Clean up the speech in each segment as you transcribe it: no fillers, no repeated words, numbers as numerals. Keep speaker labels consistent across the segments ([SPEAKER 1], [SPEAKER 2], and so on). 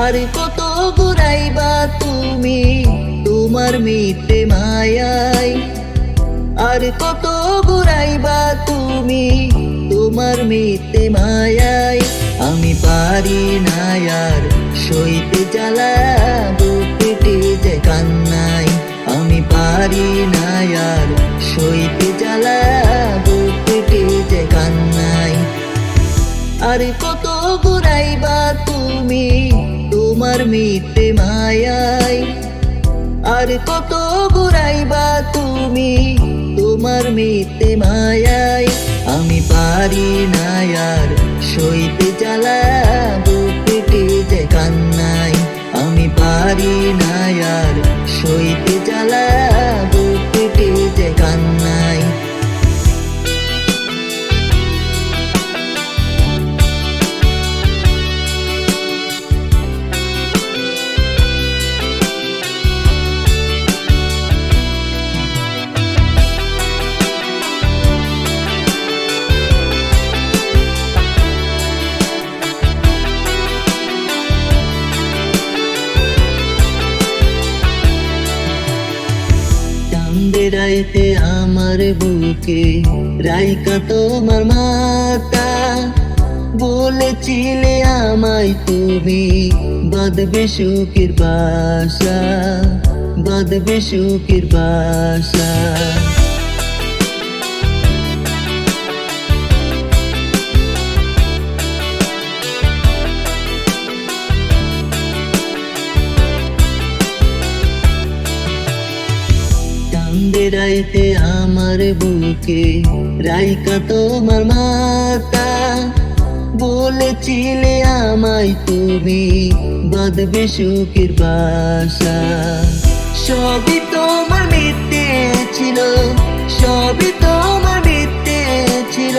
[SPEAKER 1] আর কত ঘুরাইবা তুমি তোমার মিথ্যে মায়ায়, আর কত ঘুরাইবা তুমি তোমার মিথ্যে মায়ায়। আমি পারি না আর সইতে জ্বালা, বুক পেটে যে কান্নাই। আমি পারি না আর সইতে জ্বালা, বুক পেটে যে কান্নাই। আর কত ঘুরাইবা তুমি তোমার মিথ্যে মায়ায়, আর কত ঘুরাইবা তুমি তোমার মিথ্যে মায়ায়। আমি পারি না আর সইতে জ্বালা, বুক পেটে যে কান্নাই। আমি পারি না আর সইতে জ্বালা, বুক পেটে যে কান্নাই। রাইতে আমার বুকে রাইকা তোমার মাতা, বলেছিলে আমায় তুমি বাঁধবে সুখের বাসা, বাঁধবে সুখের বাসা। রাইতে আমার বুকে রাইকা তোমার মাতা, বলেছিলে আমায় তুমি বাঁধবে সুখের বাসা। সবই তোমার মিথ্যে ছিল, সবই তোমার মিথ্যে ছিল,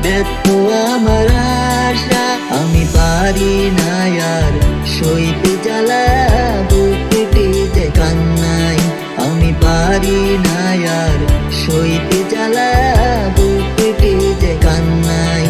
[SPEAKER 1] ব্যর্থ আমার আশা। আমি পারি না আর সইতে জ্বালা, বুক পেটে যে কান্নাই। আমি পারি না আর সইতে জ্বালা, বুক পেটে যে কান্নাই।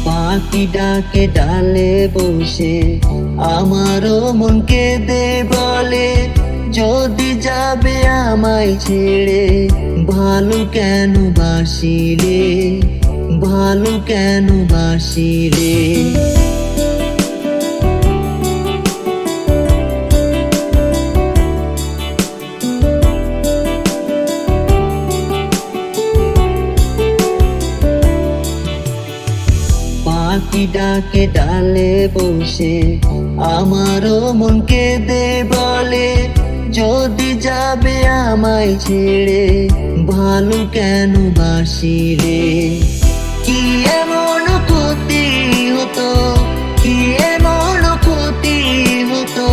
[SPEAKER 1] পাখি ডাকে ডালে বসে আমারও মন কেঁদে বলে, যদি যাবে আমায় ছেড়ে ভালো কেন বাসিলে, ভালো কেন বাসিলে। পাখি ডাকে ডালে বসে আমারও মন কেঁদে বলে, যদি যাবে আমায় ছেড়ে ভালো কেন বাসিলে। কি এমন ক্ষতি হতো, কি এমন ক্ষতি হতো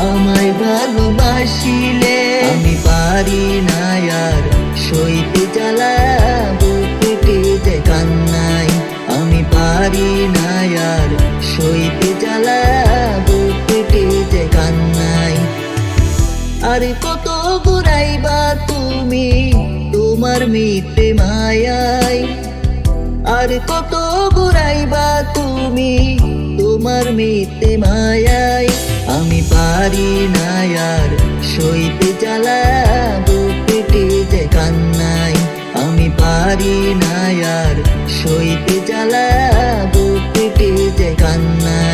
[SPEAKER 1] আমায় ভালোবাসিলে। আমি পারি না আর সইতে জ্বালা, বুক পেটে যে কান্নাই। আমি পারি না আর সইতে জ্বালা, বুক পেটে যে কান্নাই। আর কত ঘুরাইবা তুমি তোমার মিথ্যে মায়ায়, আর কত ঘুরাইবা তুমি তোমার মিথ্যে মায়ায়। আমি পারি না আর সইতে জ্বালা, বুক পেটে যে কান্নাই। আমি পারি না আর সইতে জ্বালা, বুক পেটে যে কান্নাই।